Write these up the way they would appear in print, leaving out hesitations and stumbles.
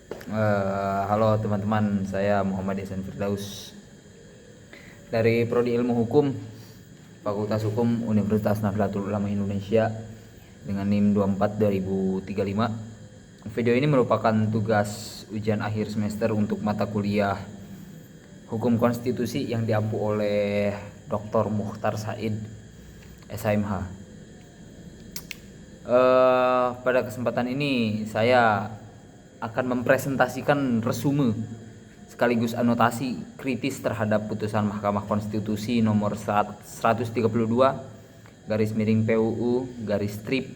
Halo teman-teman, saya Muhammad Ihsan Firdaus dari Prodi Ilmu Hukum, Fakultas Hukum Universitas Nahdlatul Ulama Indonesia dengan NIM 24 2035. Video ini merupakan tugas ujian akhir semester untuk mata kuliah Hukum Konstitusi yang diampu oleh Dr. Mukhtar Said, SHMH. Pada kesempatan ini saya akan mempresentasikan resume sekaligus anotasi kritis terhadap putusan Mahkamah Konstitusi nomor 132 garis miring PUU garis strip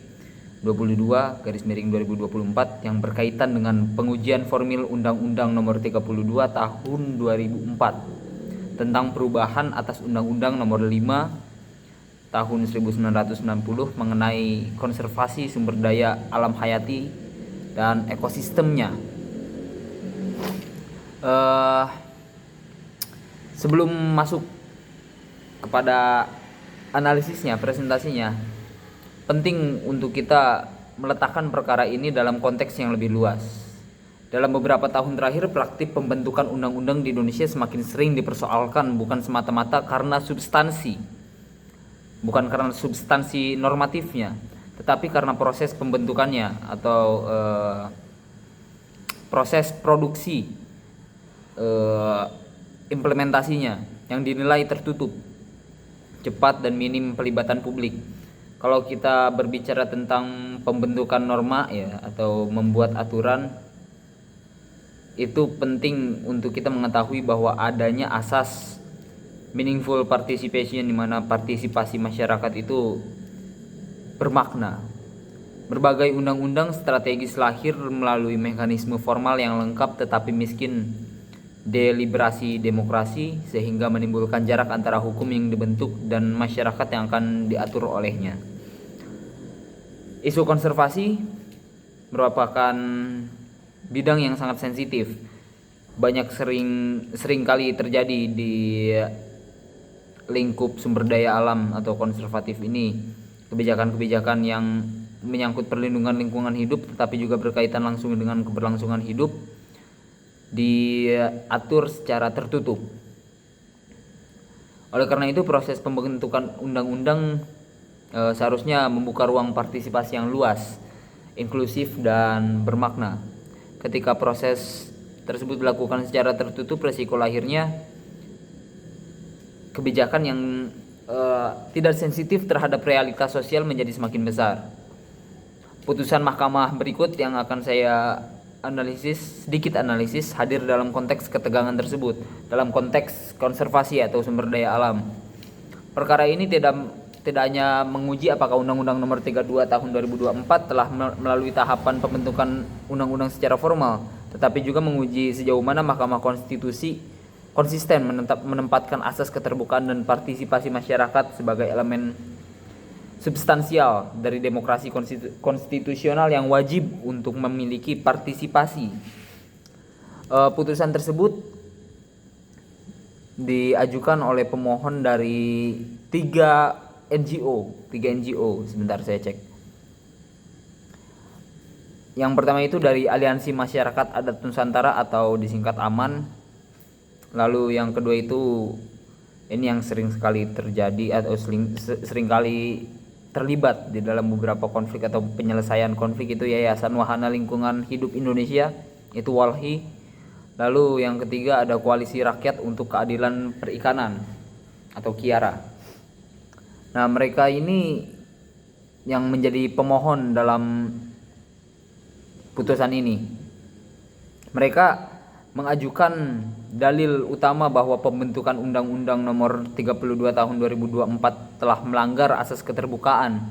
22 garis miring 2024 yang berkaitan dengan pengujian formil Undang-Undang nomor 32 tahun 2004 tentang perubahan atas Undang-Undang nomor 5 tahun 1990 mengenai konservasi sumber daya alam hayati dan ekosistemnya. Sebelum masuk kepada analisisnya, presentasinya, penting untuk kita meletakkan perkara ini dalam konteks yang lebih luas. Dalam beberapa tahun terakhir, praktik pembentukan undang-undang di Indonesia semakin sering dipersoalkan bukan semata-mata karena substansi normatifnya, tetapi karena proses pembentukannya atau proses produksi implementasinya yang dinilai tertutup, cepat dan minim pelibatan publik. Kalau kita berbicara tentang pembentukan norma ya atau membuat aturan, itu penting untuk kita mengetahui bahwa adanya asas meaningful participation, di mana partisipasi masyarakat itu bermakna. Berbagai undang-undang strategis lahir melalui mekanisme formal yang lengkap tetapi miskin deliberasi demokrasi, sehingga menimbulkan jarak antara hukum yang dibentuk dan masyarakat yang akan diatur olehnya. Isu konservasi merupakan bidang yang sangat sensitif. Sering kali terjadi di lingkup sumber daya alam atau konservatif ini, kebijakan-kebijakan yang menyangkut perlindungan lingkungan hidup tetapi juga berkaitan langsung dengan keberlangsungan hidup diatur secara tertutup. Oleh karena itu, proses pembentukan undang-undang seharusnya membuka ruang partisipasi yang luas, inklusif dan bermakna. Ketika proses tersebut dilakukan secara tertutup, resiko lahirnya kebijakan yang tidak sensitif terhadap realitas sosial menjadi semakin besar. Putusan mahkamah berikut yang akan saya sedikit analisis hadir dalam konteks ketegangan tersebut, dalam konteks konservasi atau sumber daya alam. Perkara ini tidak hanya menguji apakah Undang-Undang Nomor 32 Tahun 2024 telah melalui tahapan pembentukan undang-undang secara formal, tetapi juga menguji sejauh mana Mahkamah Konstitusi konsisten menempatkan asas keterbukaan dan partisipasi masyarakat sebagai elemen substansial dari demokrasi konstitusional yang wajib untuk memiliki partisipasi. Putusan tersebut diajukan oleh pemohon dari tiga NGO. Sebentar saya cek. Yang pertama itu dari Aliansi Masyarakat Adat Nusantara atau disingkat AMAN. Lalu yang kedua itu ini yang sering sekali terjadi atau sering kali terlibat di dalam beberapa konflik atau penyelesaian konflik, itu Yayasan Wahana Lingkungan Hidup Indonesia, itu WALHI. Lalu yang ketiga ada Koalisi Rakyat untuk Keadilan Perikanan atau KIARA. Nah, mereka ini yang menjadi pemohon dalam putusan ini. Mereka mengajukan dalil utama bahwa pembentukan Undang-Undang Nomor 32 Tahun 2024 telah melanggar asas keterbukaan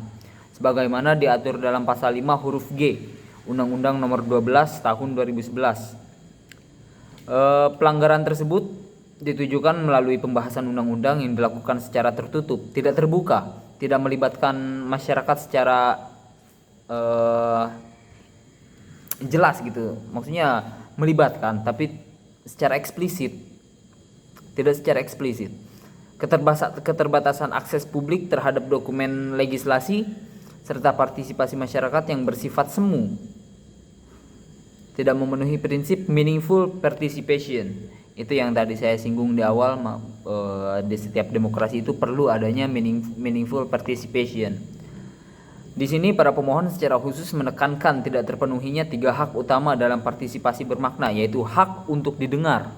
sebagaimana diatur dalam pasal 5 huruf G Undang-Undang Nomor 12 Tahun 2011. Pelanggaran tersebut ditujukan melalui pembahasan undang-undang yang dilakukan secara tertutup, tidak terbuka, tidak melibatkan masyarakat secara jelas gitu. Maksudnya melibatkan tapi secara eksplisit, tidak secara eksplisit. Keterbatasan akses publik terhadap dokumen legislasi serta partisipasi masyarakat yang bersifat semu, tidak memenuhi prinsip meaningful participation. Itu yang tadi saya singgung di awal, di setiap demokrasi itu perlu adanya meaningful participation. Di sini para pemohon secara khusus menekankan tidak terpenuhinya 3 hak utama dalam partisipasi bermakna, yaitu hak untuk didengar,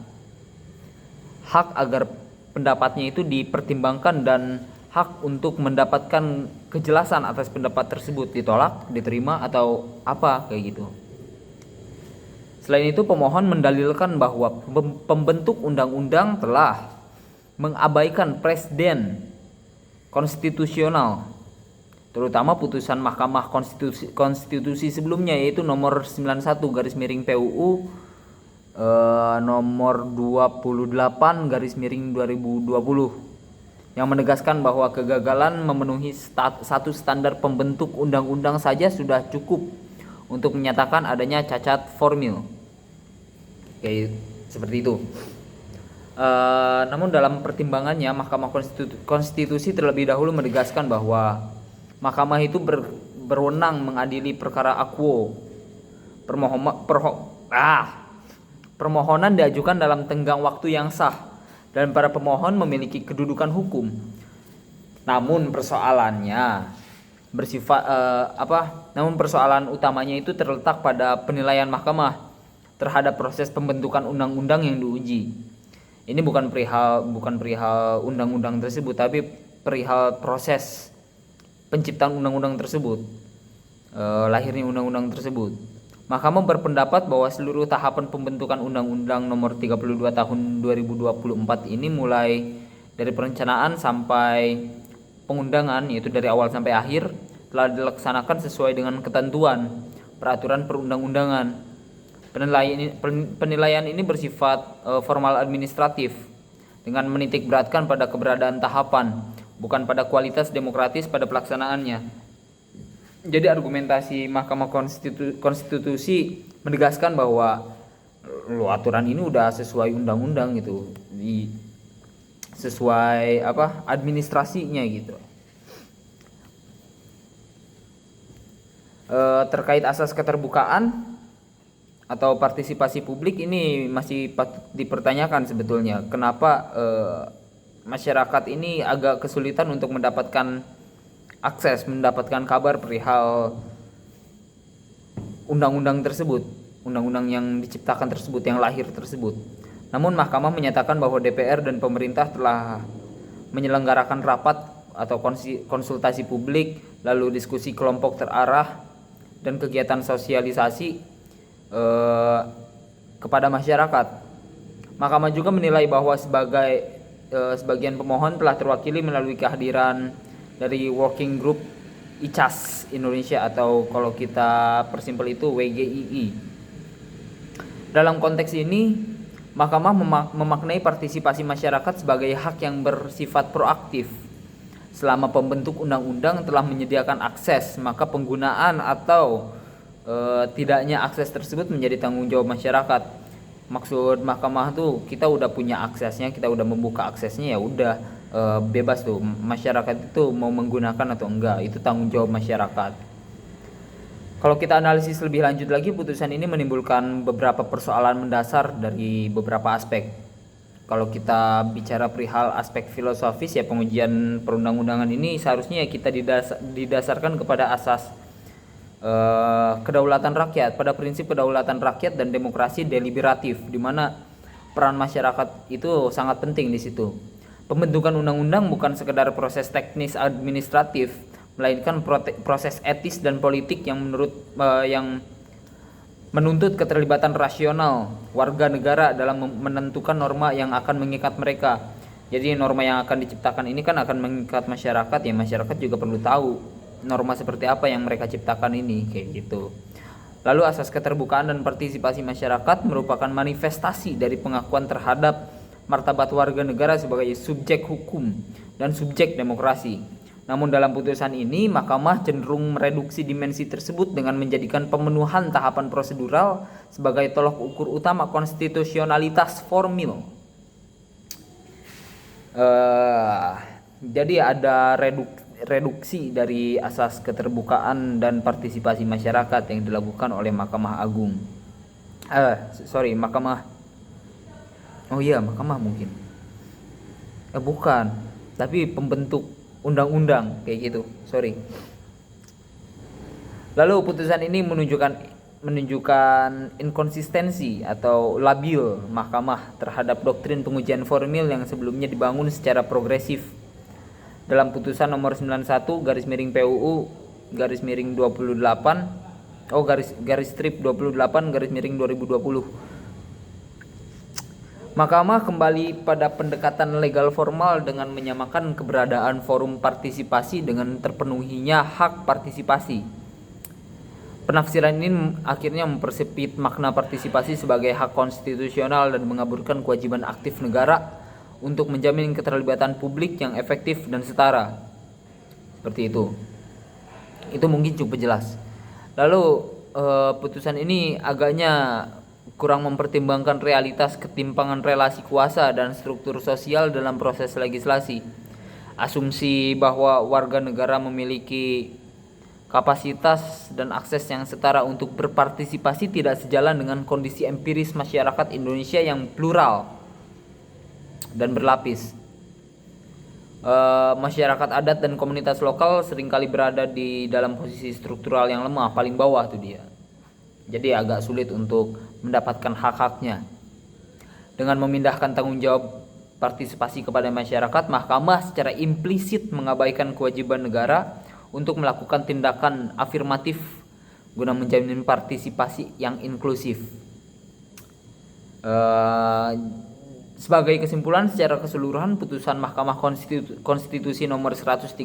hak agar pendapatnya itu dipertimbangkan, dan hak untuk mendapatkan kejelasan atas pendapat tersebut, ditolak, diterima, atau apa kayak gitu. Selain itu, pemohon mendalilkan bahwa pembentuk undang-undang telah mengabaikan presiden konstitusional, terutama putusan Mahkamah Konstitusi sebelumnya, yaitu nomor 91/PUU nomor 28/2020, yang menegaskan bahwa kegagalan memenuhi satu standar pembentuk undang-undang saja sudah cukup untuk menyatakan adanya cacat formil. Kayak seperti itu. Namun dalam pertimbangannya, Mahkamah Konstitusi terlebih dahulu menegaskan bahwa Mahkamah itu berwenang mengadili perkara aquo. Permohonan diajukan dalam tenggang waktu yang sah dan para pemohon memiliki kedudukan hukum. Namun persoalan utamanya itu terletak pada penilaian mahkamah terhadap proses pembentukan undang-undang yang diuji. Ini bukan perihal undang-undang tersebut, tapi perihal proses penciptaan undang-undang tersebut, lahirnya undang-undang tersebut. Mahkamah berpendapat bahwa seluruh tahapan pembentukan Undang-Undang Nomor 32 Tahun 2024 ini, mulai dari perencanaan sampai pengundangan, yaitu dari awal sampai akhir, telah dilaksanakan sesuai dengan ketentuan peraturan perundang-undangan. Penilaian ini bersifat formal administratif, dengan menitik beratkan pada keberadaan tahapan, bukan pada kualitas demokratis pada pelaksanaannya. Jadi argumentasi Mahkamah Konstitusi menegaskan bahwa aturan ini udah sesuai undang-undang gitu, sesuai administrasinya gitu. Terkait asas keterbukaan atau partisipasi publik, ini masih dipertanyakan sebetulnya. Kenapa masyarakat ini agak kesulitan untuk mendapatkan kabar perihal undang-undang tersebut, undang-undang yang diciptakan tersebut, yang lahir tersebut. Namun Mahkamah menyatakan bahwa DPR dan pemerintah telah menyelenggarakan rapat atau konsultasi publik, lalu diskusi kelompok terarah, dan kegiatan sosialisasi kepada masyarakat. Mahkamah juga menilai bahwa sebagian pemohon telah terwakili melalui kehadiran dari Working Group ICAS Indonesia, atau kalau kita persimpel itu WGII. Dalam konteks ini, Mahkamah memaknai partisipasi masyarakat sebagai hak yang bersifat proaktif. Selama pembentuk undang-undang telah menyediakan akses, maka penggunaan atau tidaknya akses tersebut menjadi tanggung jawab masyarakat. Maksud Mahkamah tuh, kita udah punya aksesnya, kita udah membuka aksesnya, ya udah bebas tuh masyarakat itu mau menggunakan atau enggak, itu tanggung jawab masyarakat. Kalau kita analisis lebih lanjut lagi, putusan ini menimbulkan beberapa persoalan mendasar dari beberapa aspek. Kalau kita bicara perihal aspek filosofis, ya pengujian perundang-undangan ini seharusnya kita didasarkan kepada asas kedaulatan rakyat, pada prinsip kedaulatan rakyat dan demokrasi deliberatif, di mana peran masyarakat itu sangat penting di situ. Pembentukan undang-undang bukan sekedar proses teknis administratif, melainkan proses etis dan politik yang menuntut keterlibatan rasional warga negara dalam menentukan norma yang akan mengikat mereka. Jadi norma yang akan diciptakan ini kan akan mengikat masyarakat, ya masyarakat juga perlu tahu norma seperti apa yang mereka ciptakan ini, kayak gitu. Lalu asas keterbukaan dan partisipasi masyarakat merupakan manifestasi dari pengakuan terhadap martabat warga negara sebagai subjek hukum dan subjek demokrasi. Namun dalam putusan ini, Mahkamah cenderung mereduksi dimensi tersebut dengan menjadikan pemenuhan tahapan prosedural sebagai tolok ukur utama konstitusionalitas formil. Jadi ada reduksi dari asas keterbukaan dan partisipasi masyarakat yang dilakukan oleh Mahkamah Agung. Sorry, Mahkamah. Oh iya, Mahkamah mungkin. Bukan, tapi pembentuk undang-undang kayak gitu. Sorry. Lalu putusan ini menunjukkan inkonsistensi atau labil mahkamah terhadap doktrin pengujian formil yang sebelumnya dibangun secara progresif. Dalam putusan nomor 91 garis miring PUU garis miring 28 garis strip 28 garis miring 2020. Mahkamah kembali pada pendekatan legal formal dengan menyamakan keberadaan forum partisipasi dengan terpenuhinya hak partisipasi. Penafsiran ini akhirnya mempersempit makna partisipasi sebagai hak konstitusional dan mengaburkan kewajiban aktif negara untuk menjamin keterlibatan publik yang efektif dan setara. Seperti itu. Itu mungkin cukup jelas. Lalu putusan ini agaknya kurang mempertimbangkan realitas ketimpangan relasi kuasa dan struktur sosial dalam proses legislasi. Asumsi bahwa warga negara memiliki kapasitas dan akses yang setara untuk berpartisipasi tidak sejalan dengan kondisi empiris masyarakat Indonesia yang plural dan berlapis. Masyarakat adat dan komunitas lokal seringkali berada di dalam posisi struktural yang lemah, paling bawah tuh dia. Jadi agak sulit untuk mendapatkan hak-haknya. Dengan memindahkan tanggung jawab partisipasi kepada masyarakat, mahkamah secara implisit mengabaikan kewajiban negara untuk melakukan tindakan afirmatif guna menjamin partisipasi yang inklusif. Sebagai kesimpulan, secara keseluruhan putusan Mahkamah Konstitusi nomor 132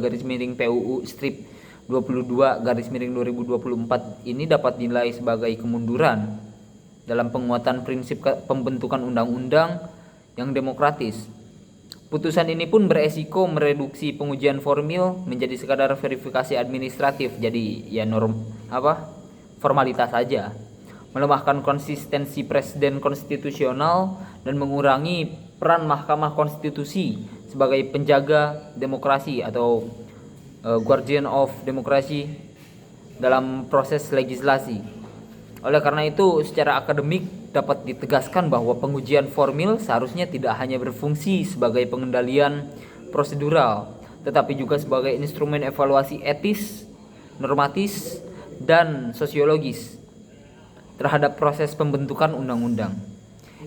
garis miring PUU strip 22 garis miring 2024 ini dapat dinilai sebagai kemunduran dalam penguatan prinsip pembentukan undang-undang yang demokratis. Putusan ini pun beresiko mereduksi pengujian formil menjadi sekadar verifikasi administratif, jadi ya formalitas saja, melemahkan konsistensi presiden konstitusional dan mengurangi peran Mahkamah Konstitusi sebagai penjaga demokrasi atau guardian of demokrasi dalam proses legislasi. Oleh karena itu, secara akademik dapat ditegaskan bahwa pengujian formil seharusnya tidak hanya berfungsi sebagai pengendalian prosedural, tetapi juga sebagai instrumen evaluasi etis, normatis, dan sosiologis terhadap proses pembentukan undang-undang.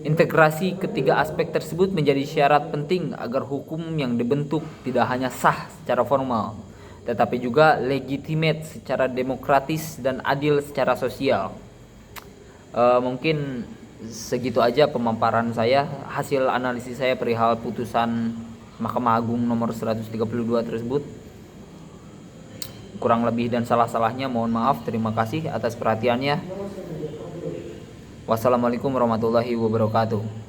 Integrasi ketiga aspek tersebut menjadi syarat penting agar hukum yang dibentuk tidak hanya sah secara formal, tetapi juga legitimate secara demokratis dan adil secara sosial. Mungkin segitu aja pemaparan saya, hasil analisis saya perihal putusan Mahkamah Agung nomor 132 tersebut. Kurang lebih dan salah-salahnya mohon maaf. Terima kasih atas perhatiannya. Wassalamualaikum warahmatullahi wabarakatuh.